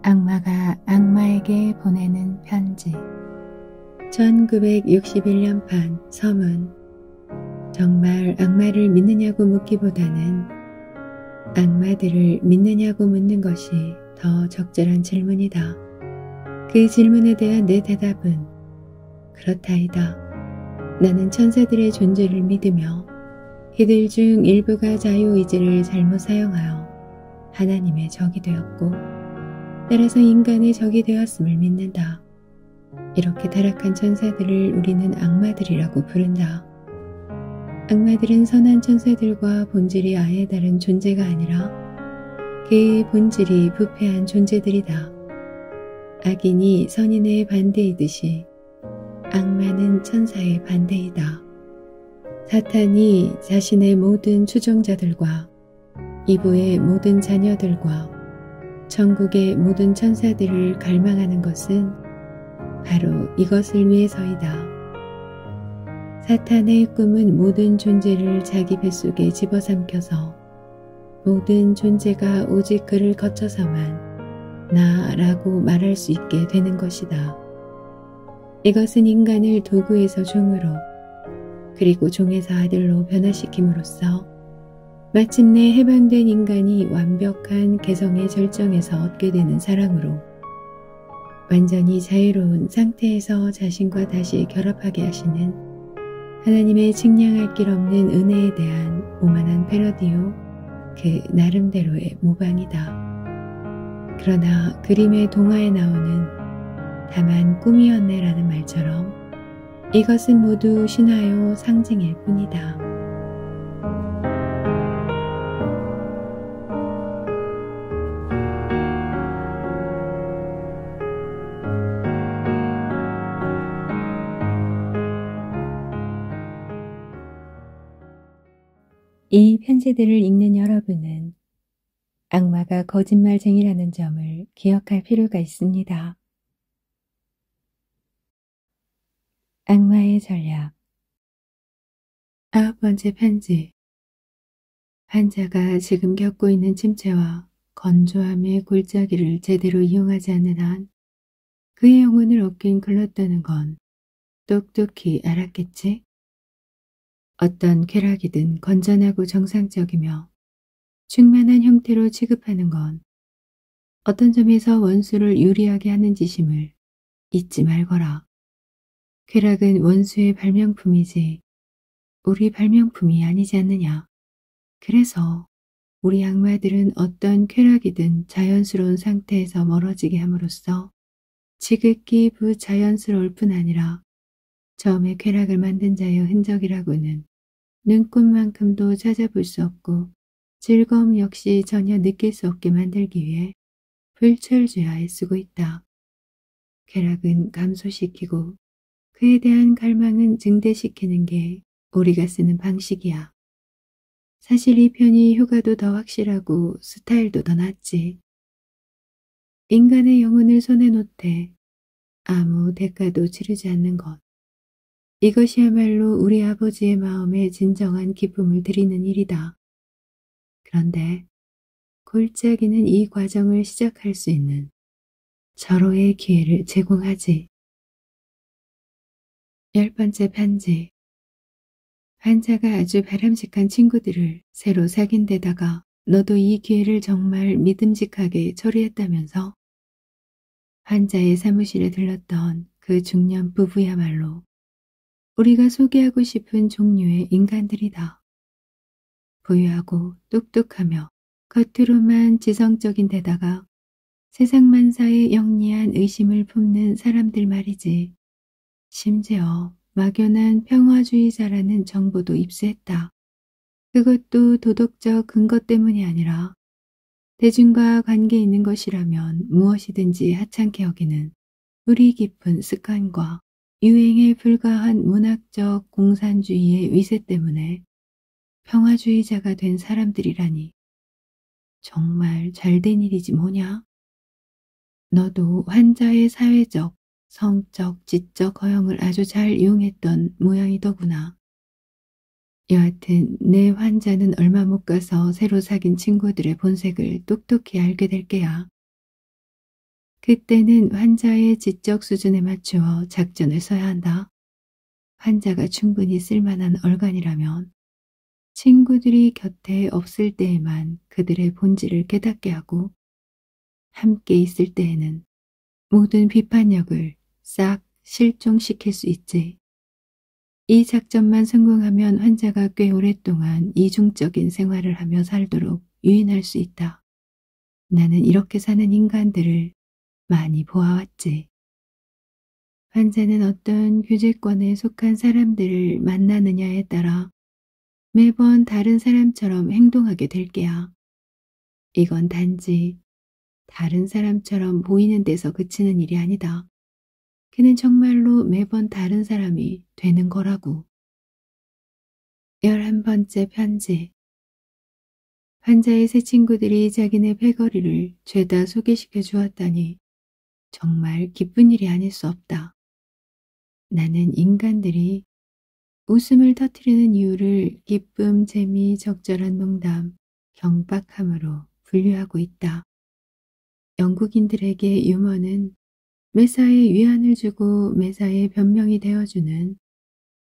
악마가 악마에게 보내는 편지. 1961년 판 서문. 정말 악마를 믿느냐고 묻기보다는 악마들을 믿느냐고 묻는 것이 더 적절한 질문이다. 그 질문에 대한 내 대답은 그렇다이다. 나는 천사들의 존재를 믿으며 그들 중 일부가 자유의지를 잘못 사용하여 하나님의 적이 되었고 따라서 인간의 적이 되었음을 믿는다. 이렇게 타락한 천사들을 우리는 악마들이라고 부른다. 악마들은 선한 천사들과 본질이 아예 다른 존재가 아니라 그 본질이 부패한 존재들이다. 악인이 선인의 반대이듯이 악마는 천사의 반대이다. 사탄이 자신의 모든 추종자들과 이보의 모든 자녀들과 천국의 모든 천사들을 갈망하는 것은 바로 이것을 위해서이다. 사탄의 꿈은 모든 존재를 자기 뱃속에 집어삼켜서 모든 존재가 오직 그를 거쳐서만 나라고 말할 수 있게 되는 것이다. 이것은 인간을 도구에서 종으로 그리고 종에서 아들로 변화시킴으로써 마침내 해방된 인간이 완벽한 개성의 절정에서 얻게 되는 사랑으로 완전히 자유로운 상태에서 자신과 다시 결합하게 하시는 하나님의 측량할 길 없는 은혜에 대한 오만한 패러디요, 그 나름대로의 모방이다. 그러나 그림의 동화에 나오는 다만 꿈이었네라는 말처럼 이것은 모두 신화요 상징일 뿐이다. 이 편지들을 읽는 여러분은 악마가 거짓말쟁이라는 점을 기억할 필요가 있습니다. 악마의 전략. 9번째 편지. 환자가 지금 겪고 있는 침체와 건조함의 골짜기를 제대로 이용하지 않는 한 그의 영혼을 얻긴 글렀다는 건 똑똑히 알았겠지? 어떤 쾌락이든 건전하고 정상적이며 충만한 형태로 취급하는 건 어떤 점에서 원수를 유리하게 하는 짓임을 잊지 말거라. 쾌락은 원수의 발명품이지 우리 발명품이 아니지 않느냐. 그래서 우리 악마들은 어떤 쾌락이든 자연스러운 상태에서 멀어지게 함으로써 지극히 부자연스러울 뿐 아니라 처음에 쾌락을 만든 자의 흔적이라고는 눈꽃만큼도 찾아볼 수 없고 즐거움 역시 전혀 느낄 수 없게 만들기 위해 불철주야에 쓰고 있다. 쾌락은 감소시키고 그에 대한 갈망은 증대시키는 게 우리가 쓰는 방식이야. 사실 이 편이 효과도 더 확실하고 스타일도 더 낫지. 인간의 영혼을 손에 놓되 아무 대가도 치르지 않는 것. 이것이야말로 우리 아버지의 마음에 진정한 기쁨을 드리는 일이다. 그런데 골짜기는 이 과정을 시작할 수 있는 절호의 기회를 제공하지. 10번째 편지. 환자가 아주 바람직한 친구들을 새로 사귄 데다가 너도 이 기회를 정말 믿음직하게 처리했다면서? 환자의 사무실에 들렀던 그 중년 부부야말로 우리가 소개하고 싶은 종류의 인간들이다. 부유하고 똑똑하며 겉으로만 지성적인 데다가 세상만사에 영리한 의심을 품는 사람들 말이지. 심지어 막연한 평화주의자라는 정보도 입수했다. 그것도 도덕적 근거 때문이 아니라 대중과 관계 있는 것이라면 무엇이든지 하찮게 여기는 뿌리 깊은 습관과 유행에 불과한 문학적 공산주의의 위세 때문에 평화주의자가 된 사람들이라니. 정말 잘된 일이지 뭐냐? 너도 환자의 사회적, 성적, 지적 허영을 아주 잘 이용했던 모양이더구나. 여하튼 내 환자는 얼마 못 가서 새로 사귄 친구들의 본색을 똑똑히 알게 될 게야. 그때는 환자의 지적 수준에 맞추어 작전을 써야 한다. 환자가 충분히 쓸만한 얼간이라면 친구들이 곁에 없을 때에만 그들의 본질을 깨닫게 하고 함께 있을 때에는 모든 비판력을 싹 실종시킬 수 있지. 이 작전만 성공하면 환자가 꽤 오랫동안 이중적인 생활을 하며 살도록 유인할 수 있다. 나는 이렇게 사는 인간들을 많이 보아왔지. 환자는 어떤 규제권에 속한 사람들을 만나느냐에 따라 매번 다른 사람처럼 행동하게 될 게야. 이건 단지 다른 사람처럼 보이는 데서 그치는 일이 아니다. 그는 정말로 매번 다른 사람이 되는 거라고. 11번째 편지. 환자의 새 친구들이 자기네 패거리를 죄다 소개시켜 주었다니 정말 기쁜 일이 아닐 수 없다. 나는 인간들이 웃음을 터뜨리는 이유를 기쁨, 재미, 적절한 농담, 경박함으로 분류하고 있다. 영국인들에게 유머는 매사에 위안을 주고 매사에 변명이 되어주는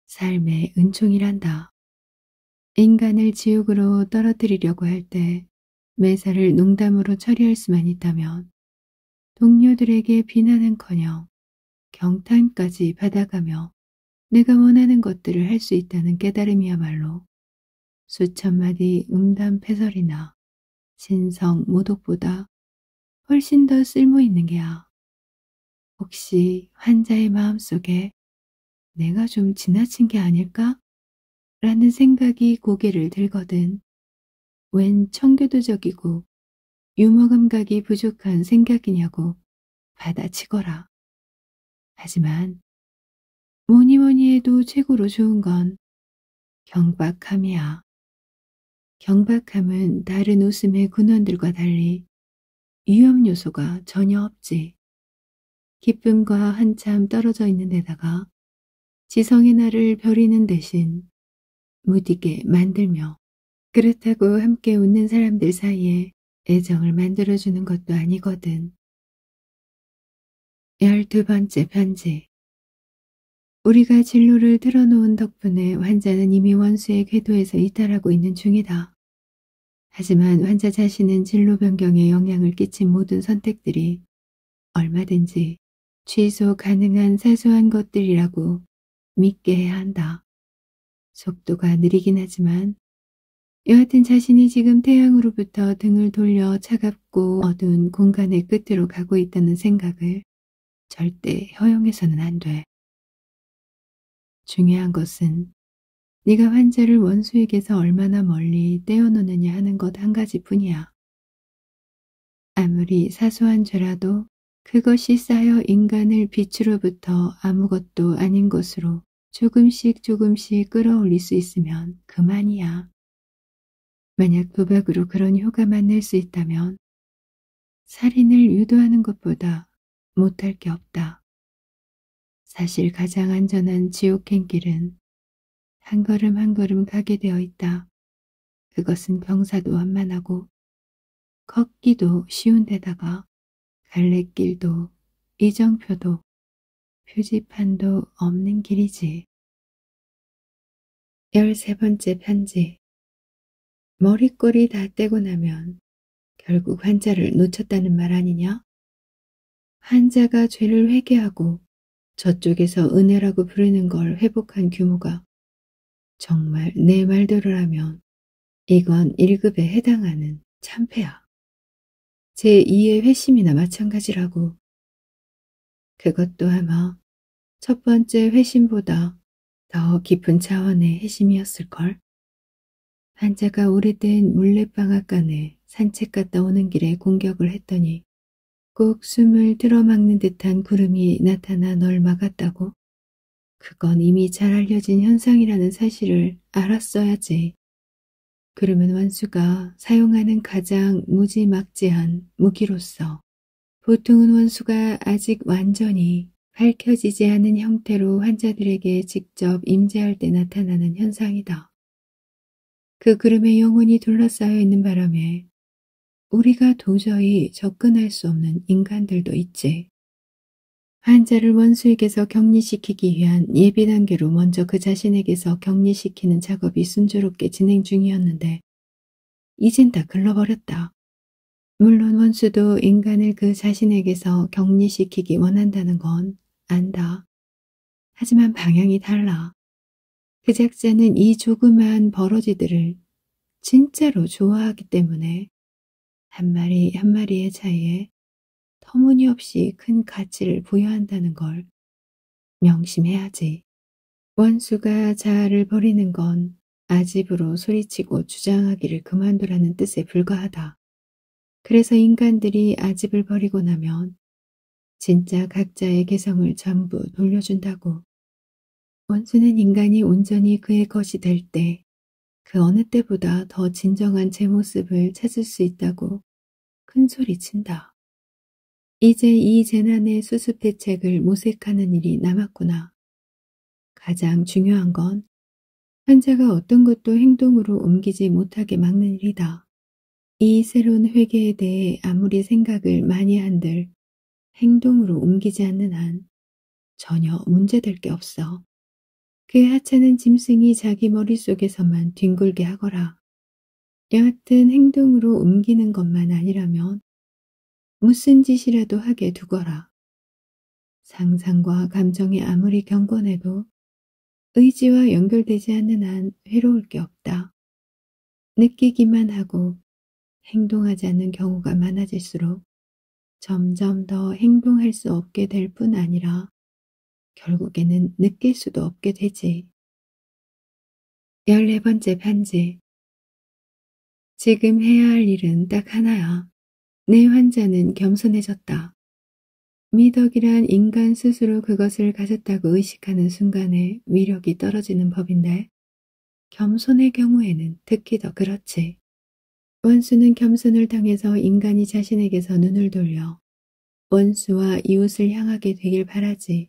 삶의 은총이란다. 인간을 지옥으로 떨어뜨리려고 할 때 매사를 농담으로 처리할 수만 있다면 동료들에게 비난은커녕 경탄까지 받아가며 내가 원하는 것들을 할 수 있다는 깨달음이야말로 수천 마디 음담패설이나 신성 모독보다 훨씬 더 쓸모있는 게야. 혹시 환자의 마음속에 내가 좀 지나친 게 아닐까? 라는 생각이 고개를 들거든. 웬 청교도적이고 유머 감각이 부족한 생각이냐고 받아치거라. 하지만 뭐니 해도 최고로 좋은 건 경박함이야. 경박함은 다른 웃음의 군원들과 달리 위험 요소가 전혀 없지. 기쁨과 한참 떨어져 있는 데다가 지성의 날을 벼리는 대신 무디게 만들며 그렇다고 함께 웃는 사람들 사이에 애정을 만들어주는 것도 아니거든. 12번째 편지. 우리가 진로를 틀어놓은 덕분에 환자는 이미 원수의 궤도에서 이탈하고 있는 중이다. 하지만 환자 자신은 진로 변경에 영향을 끼친 모든 선택들이 얼마든지 취소 가능한 사소한 것들이라고 믿게 해야 한다. 속도가 느리긴 하지만 여하튼 자신이 지금 태양으로부터 등을 돌려 차갑고 어두운 공간의 끝으로 가고 있다는 생각을 절대 허용해서는 안 돼. 중요한 것은 네가 환자를 원수에게서 얼마나 멀리 떼어놓느냐 하는 것 한 가지뿐이야. 아무리 사소한 죄라도 그것이 쌓여 인간을 빛으로부터 아무것도 아닌 것으로 조금씩 끌어올릴 수 있으면 그만이야. 만약 도박으로 그런 효과만 낼 수 있다면 살인을 유도하는 것보다 못할 게 없다. 사실 가장 안전한 지옥행길은 한 걸음 한 걸음 가게 되어 있다. 그것은 병사도 완만하고 걷기도 쉬운 데다가 갈래길도 이정표도 표지판도 없는 길이지. 13번째 편지. 머리꼬리 다 떼고 나면 결국 환자를 놓쳤다는 말 아니냐? 환자가 죄를 회개하고 저쪽에서 은혜라고 부르는 걸 회복한 규모가 정말 내 말대로라면 이건 1급에 해당하는 참패야. 제2의 회심이나 마찬가지라고. 그것도 아마 첫 번째 회심보다 더 깊은 차원의 회심이었을걸. 환자가 오래된 물레방앗간에 산책 갔다 오는 길에 공격을 했더니 꼭 숨을 틀어막는 듯한 구름이 나타나 널 막았다고? 그건 이미 잘 알려진 현상이라는 사실을 알았어야지. 구름은 원수가 사용하는 가장 무지막지한 무기로서 보통은 원수가 아직 완전히 밝혀지지 않은 형태로 환자들에게 직접 임재할 때 나타나는 현상이다. 그 구름에 영혼이 둘러싸여 있는 바람에 우리가 도저히 접근할 수 없는 인간들도 있지. 환자를 원수에게서 격리시키기 위한 예비 단계로 먼저 그 자신에게서 격리시키는 작업이 순조롭게 진행 중이었는데 이젠 다 글러버렸다. 물론 원수도 인간을 그 자신에게서 격리시키기 원한다는 건 안다. 하지만 방향이 달라. 그 작자는 이 조그마한 버러지들을 진짜로 좋아하기 때문에 한 마리 한 마리의 차이에 터무니없이 큰 가치를 부여한다는 걸 명심해야지. 원수가 자아를 버리는 건 아집으로 소리치고 주장하기를 그만두라는 뜻에 불과하다. 그래서 인간들이 아집을 버리고 나면 진짜 각자의 개성을 전부 돌려준다고. 원수는 인간이 온전히 그의 것이 될 때 그 어느 때보다 더 진정한 제 모습을 찾을 수 있다고 큰 소리 친다. 이제 이 재난의 수습 대책을 모색하는 일이 남았구나. 가장 중요한 건 환자가 어떤 것도 행동으로 옮기지 못하게 막는 일이다. 이 새로운 회계에 대해 아무리 생각을 많이 한들 행동으로 옮기지 않는 한 전혀 문제될 게 없어. 그 하찮은 짐승이 자기 머릿속에서만 뒹굴게 하거라. 여하튼 행동으로 옮기는 것만 아니라면 무슨 짓이라도 하게 두거라. 상상과 감정이 아무리 경건해도 의지와 연결되지 않는 한 괴로울 게 없다. 느끼기만 하고 행동하지 않는 경우가 많아질수록 점점 더 행동할 수 없게 될 뿐 아니라 결국에는 느낄 수도 없게 되지. 14번째 편지. 지금 해야 할 일은 딱 하나야. 내 환자는 겸손해졌다. 미덕이란 인간 스스로 그것을 가졌다고 의식하는 순간에 위력이 떨어지는 법인데 겸손의 경우에는 특히 더 그렇지. 원수는 겸손을 당해서 인간이 자신에게서 눈을 돌려 원수와 이웃을 향하게 되길 바라지.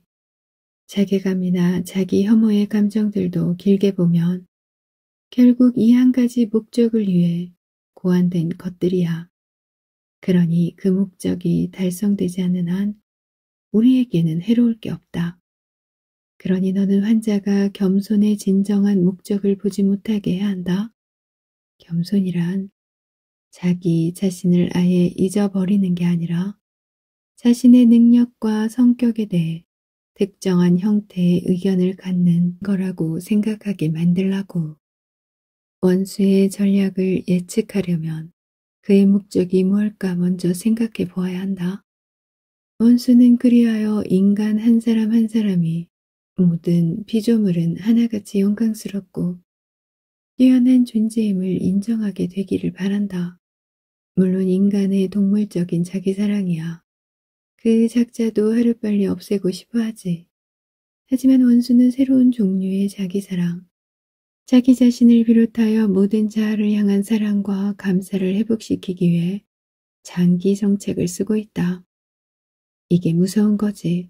자괴감이나 자기 혐오의 감정들도 길게 보면 결국 이 한 가지 목적을 위해 고안된 것들이야. 그러니 그 목적이 달성되지 않는 한 우리에게는 해로울 게 없다. 그러니 너는 환자가 겸손의 진정한 목적을 보지 못하게 해야 한다. 겸손이란 자기 자신을 아예 잊어버리는 게 아니라 자신의 능력과 성격에 대해 특정한 형태의 의견을 갖는 거라고 생각하게 만들라고. 원수의 전략을 예측하려면 그의 목적이 뭘까 먼저 생각해 보아야 한다. 원수는 그리하여 인간 한 사람 한 사람이 모든 피조물은 하나같이 영광스럽고 뛰어난 존재임을 인정하게 되기를 바란다. 물론 인간의 동물적인 자기사랑이야. 그 작자도 하루빨리 없애고 싶어 하지. 하지만 원수는 새로운 종류의 자기사랑, 자기 자신을 비롯하여 모든 자아를 향한 사랑과 감사를 회복시키기 위해 장기 정책을 쓰고 있다. 이게 무서운 거지.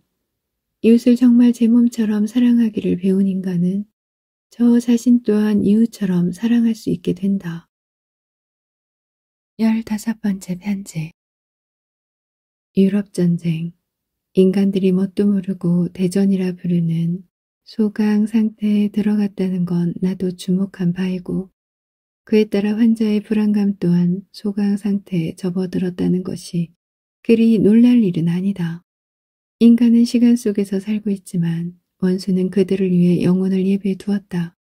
이웃을 정말 제 몸처럼 사랑하기를 배운 인간은 저 자신 또한 이웃처럼 사랑할 수 있게 된다. 15번째 편지. 유럽전쟁. 인간들이 뭣도 모르고 대전이라 부르는 소강 상태에 들어갔다는 건 나도 주목한 바이고 그에 따라 환자의 불안감 또한 소강 상태에 접어들었다는 것이 그리 놀랄 일은 아니다. 인간은 시간 속에서 살고 있지만 원수는 그들을 위해 영혼을 예비해 두었다.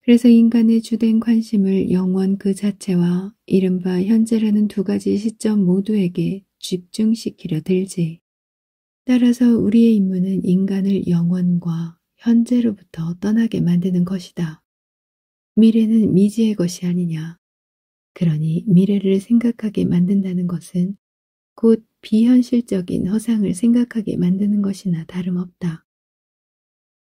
그래서 인간의 주된 관심을 영원 그 자체와 이른바 현재라는 두 가지 시점 모두에게 집중시키려 들지. 따라서 우리의 임무는 인간을 영원과 현재로부터 떠나게 만드는 것이다. 미래는 미지의 것이 아니냐. 그러니 미래를 생각하게 만든다는 것은 곧 비현실적인 허상을 생각하게 만드는 것이나 다름없다.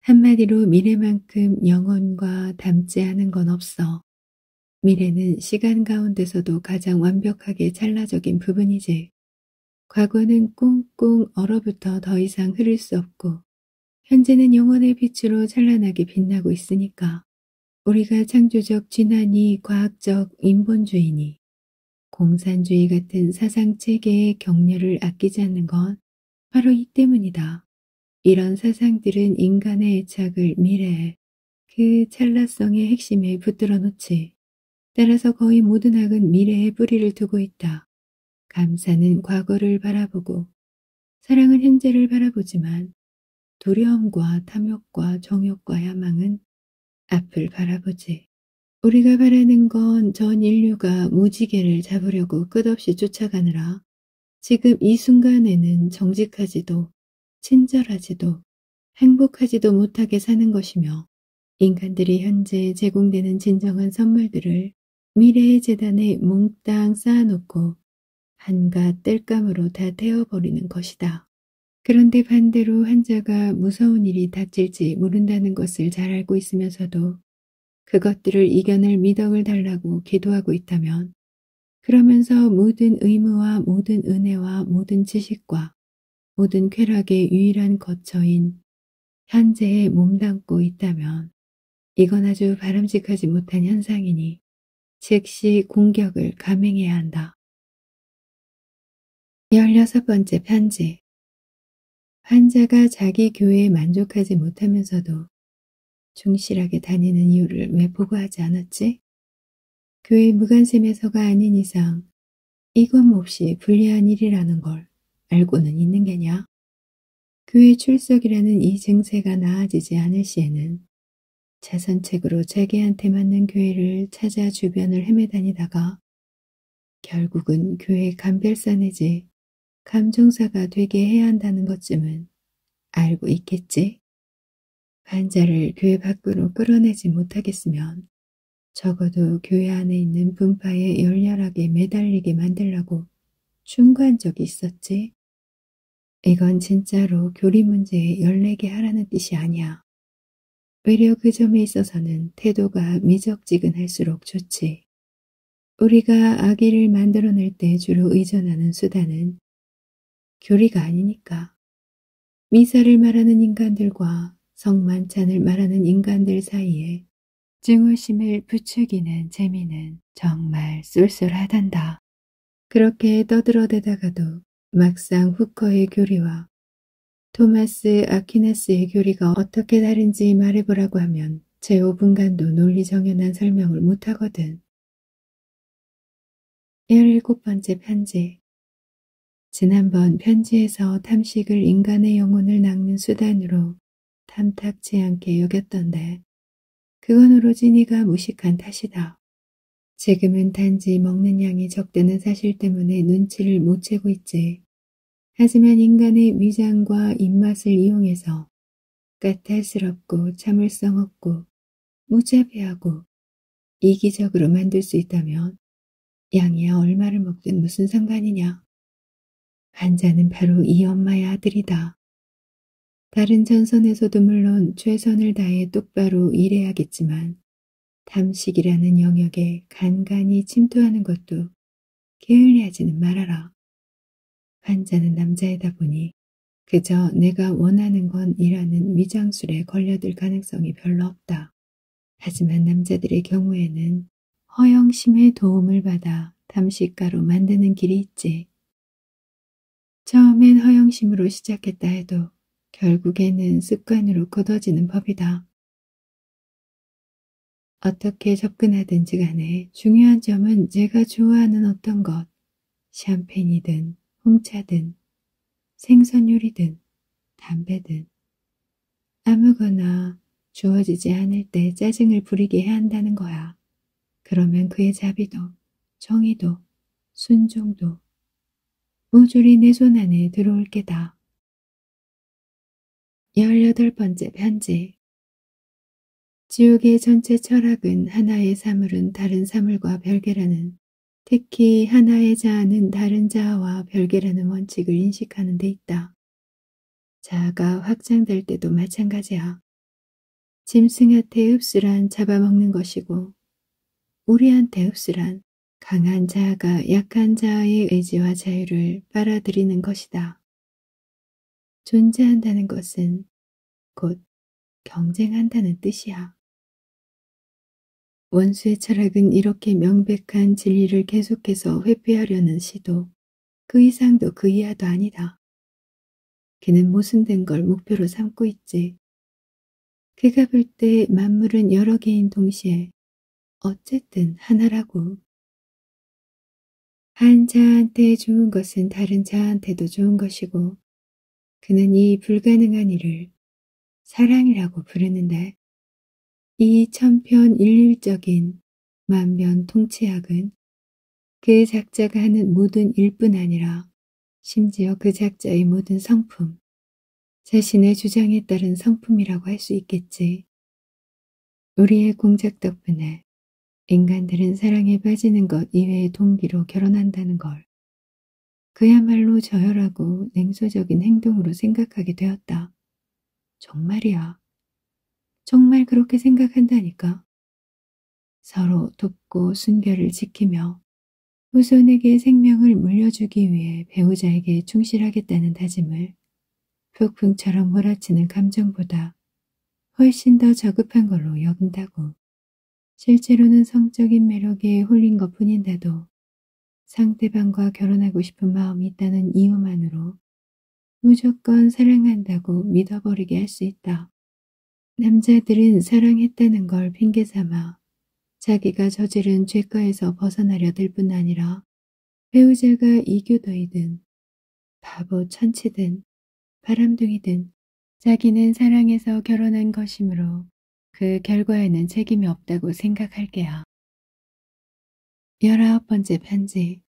한마디로 미래만큼 영혼과 닮지 않은 건 없어. 미래는 시간 가운데서도 가장 완벽하게 찰나적인 부분이지. 과거는 꽁꽁 얼어붙어 더 이상 흐를 수 없고 현재는 영혼의 빛으로 찬란하게 빛나고 있으니까 우리가 창조적 진화니 과학적 인본주의니 공산주의 같은 사상체계의 격려를 아끼지 않는 건 바로 이 때문이다. 이런 사상들은 인간의 애착을 미래에 그 찰나성의 핵심에 붙들어 놓지. 따라서 거의 모든 학은 미래에 뿌리를 두고 있다. 감사는 과거를 바라보고 사랑은 현재를 바라보지만 두려움과 탐욕과 정욕과 야망은 앞을 바라보지. 우리가 바라는 건 전 인류가 무지개를 잡으려고 끝없이 쫓아가느라 지금 이 순간에는 정직하지도 친절하지도 행복하지도 못하게 사는 것이며 인간들이 현재 제공되는 진정한 선물들을 미래의 재단에 몽땅 쌓아놓고 한갓 땔감으로 다 태워버리는 것이다. 그런데 반대로 환자가 무서운 일이 닥칠지 모른다는 것을 잘 알고 있으면서도 그것들을 이겨낼 미덕을 달라고 기도하고 있다면 그러면서 모든 의무와 모든 은혜와 모든 지식과 모든 쾌락의 유일한 거처인 현재에 몸담고 있다면 이건 아주 바람직하지 못한 현상이니 즉시 공격을 감행해야 한다. 16번째 편지. 환자가 자기 교회에 만족하지 못하면서도 충실하게 다니는 이유를 왜 보고하지 않았지? 교회 무관심해서가 아닌 이상 이건 몹시 불리한 일이라는 걸 알고는 있는 게냐? 교회 출석이라는 이 증세가 나아지지 않을 시에는 자선책으로 자기한테 맞는 교회를 찾아 주변을 헤매다니다가 결국은 교회 감별사 내지 감정사가 되게 해야 한다는 것쯤은 알고 있겠지? 환자를 교회 밖으로 끌어내지 못하겠으면 적어도 교회 안에 있는 분파에 열렬하게 매달리게 만들라고 충고한 적이 있었지. 이건 진짜로 교리 문제에 열내게 하라는 뜻이 아니야. 외려 그 점에 있어서는 태도가 미적지근할수록 좋지. 우리가 아기를 만들어낼 때 주로 의존하는 수단은 교리가 아니니까. 미사를 말하는 인간들과 성만찬을 말하는 인간들 사이에 증오심을 부추기는 재미는 정말 쏠쏠하단다. 그렇게 떠들어대다가도 막상 후커의 교리와 토마스 아퀴나스의 교리가 어떻게 다른지 말해보라고 하면 제 5분간도 논리정연한 설명을 못하거든. 17번째 편지. 지난번 편지에서 탐식을 인간의 영혼을 낚는 수단으로 탐탁치 않게 여겼던데 그건 오로지 네가 무식한 탓이다. 지금은 단지 먹는 양이 적다는 사실 때문에 눈치를 못 채고 있지. 하지만 인간의 위장과 입맛을 이용해서 까탈스럽고 참을성 없고 무자비하고 이기적으로 만들 수 있다면 양이야 얼마를 먹든 무슨 상관이냐. 환자는 바로 이 엄마의 아들이다. 다른 전선에서도 물론 최선을 다해 똑바로 일해야겠지만 탐식이라는 영역에 간간히 침투하는 것도 게을리하지는 말아라. 환자는 남자이다 보니 그저 내가 원하는 건 이라는 위장술에 걸려들 가능성이 별로 없다. 하지만 남자들의 경우에는 허영심의 도움을 받아 탐식가로 만드는 길이 있지. 처음엔 허영심으로 시작했다 해도 결국에는 습관으로 굳어지는 법이다. 어떻게 접근하든지 간에 중요한 점은 제가 좋아하는 어떤 것, 샴페인이든 홍차든 생선 요리든 담배든 아무거나 주어지지 않을 때 짜증을 부리게 해야 한다는 거야. 그러면 그의 자비도 정의도 순종도 모조리 내 손 안에 들어올 게다. 18번째 편지. 지옥의 전체 철학은 하나의 사물은 다른 사물과 별개라는, 특히 하나의 자아는 다른 자아와 별개라는 원칙을 인식하는 데 있다. 자아가 확장될 때도 마찬가지야. 짐승한테 흡수란 잡아먹는 것이고 우리한테 흡수란 강한 자아가 약한 자아의 의지와 자유를 빨아들이는 것이다. 존재한다는 것은 곧 경쟁한다는 뜻이야. 원수의 철학은 이렇게 명백한 진리를 계속해서 회피하려는 시도, 그 이상도 그 이하도 아니다. 그는 모순된 걸 목표로 삼고 있지. 그가 볼 때 만물은 여러 개인 동시에 어쨌든 하나라고. 한 자한테 좋은 것은 다른 자한테도 좋은 것이고, 그는 이 불가능한 일을 사랑이라고 부르는데, 이 천편일률적인 만변통치학은 그 작자가 하는 모든 일뿐 아니라 심지어 그 작자의 모든 성품, 자신의 주장에 따른 성품이라고 할 수 있겠지. 우리의 공작 덕분에 인간들은 사랑에 빠지는 것 이외의 동기로 결혼한다는 걸 그야말로 저열하고 냉소적인 행동으로 생각하게 되었다. 정말이야. 정말 그렇게 생각한다니까. 서로 돕고 순결을 지키며 후손에게 생명을 물려주기 위해 배우자에게 충실하겠다는 다짐을 폭풍처럼 몰아치는 감정보다 훨씬 더 저급한 걸로 여긴다고. 실제로는 성적인 매력에 홀린 것뿐인데도 상대방과 결혼하고 싶은 마음이 있다는 이유만으로 무조건 사랑한다고 믿어버리게 할 수 있다. 남자들은 사랑했다는 걸 핑계삼아 자기가 저지른 죄과에서 벗어나려 들 뿐 아니라 배우자가 이교도이든 바보 천치든 바람둥이든 자기는 사랑해서 결혼한 것이므로 그 결과에는 책임이 없다고 생각할 게야. 19번째 편지.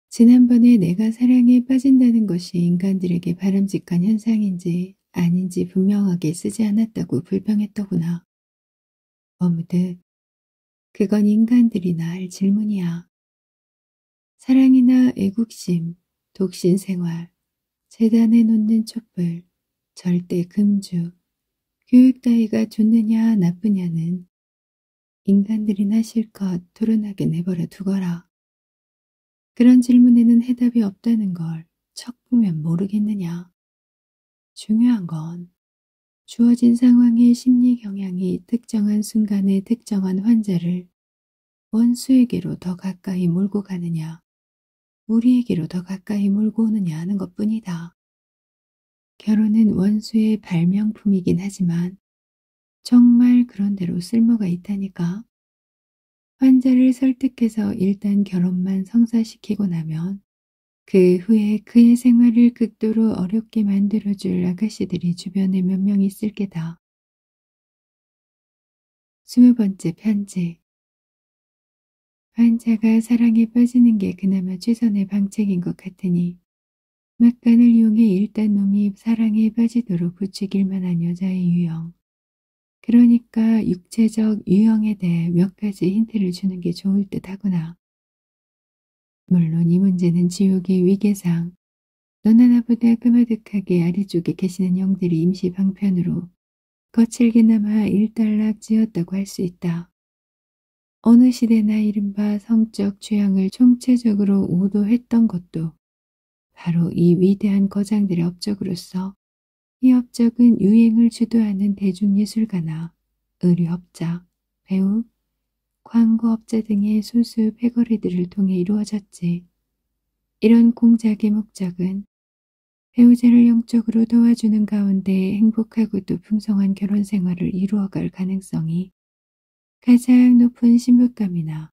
지난번에 내가 사랑에 빠진다는 것이 인간들에게 바람직한 현상인지 아닌지 분명하게 쓰지 않았다고 불평했더구나. 어무드 그건 인간들이나 할 질문이야. 사랑이나 애국심, 독신생활, 재단에 놓는 촛불, 절대 금주, 교육 따위가 좋느냐 나쁘냐는 인간들이나 실컷 토론하게 내버려 두거라. 그런 질문에는 해답이 없다는 걸 척 보면 모르겠느냐. 중요한 건 주어진 상황의 심리 경향이 특정한 순간에 특정한 환자를 원수에게로 더 가까이 몰고 가느냐, 우리에게로 더 가까이 몰고 오느냐 하는 것뿐이다. 결혼은 원수의 발명품이긴 하지만 정말 그런대로 쓸모가 있다니까. 환자를 설득해서 일단 결혼만 성사시키고 나면 그 후에 그의 생활을 극도로 어렵게 만들어줄 아가씨들이 주변에 몇 명 있을 게다. 20번째 편지. 환자가 사랑에 빠지는 게 그나마 최선의 방책인 것 같으니 막간을 이용해 일단 놈이 사랑에 빠지도록 부추길 만한 여자의 유형. 그러니까 육체적 유형에 대해 몇 가지 힌트를 주는 게 좋을 듯 하구나. 물론 이 문제는 지옥의 위계상 너나 나보다 까마득하게 아래쪽에 계시는 영들이 임시 방편으로 거칠게나마 일단락지었다고 할 수 있다. 어느 시대나 이른바 성적 취향을 총체적으로 우도했던 것도 바로 이 위대한 거장들의 업적으로서 이 업적은 유행을 주도하는 대중예술가나 의류업자, 배우, 광고업자 등의 소수 패거리들을 통해 이루어졌지. 이런 공작의 목적은 배우자를 영적으로 도와주는 가운데 행복하고도 풍성한 결혼 생활을 이루어갈 가능성이 가장 높은 신부감이나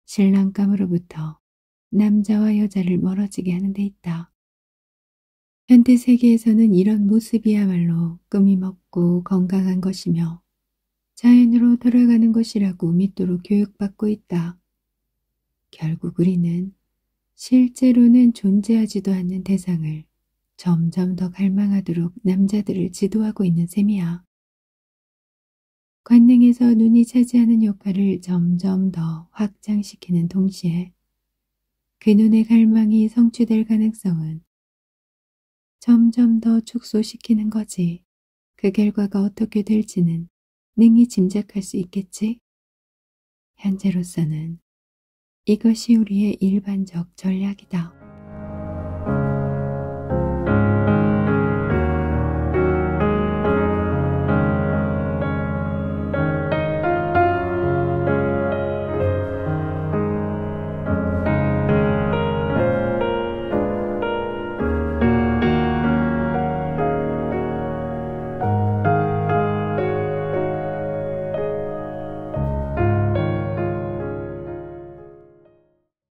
신랑감으로부터 남자와 여자를 멀어지게 하는 데 있다. 현대 세계에서는 이런 모습이야말로 꿈이 먹고 건강한 것이며 자연으로 돌아가는 것이라고 믿도록 교육받고 있다. 결국 우리는 실제로는 존재하지도 않는 대상을 점점 더 갈망하도록 남자들을 지도하고 있는 셈이야. 관능에서 눈이 차지하는 역할을 점점 더 확장시키는 동시에 그 눈의 갈망이 성취될 가능성은 점점 더 축소시키는 거지. 그 결과가 어떻게 될지는 능히 짐작할 수 있겠지? 현재로서는 이것이 우리의 일반적 전략이다.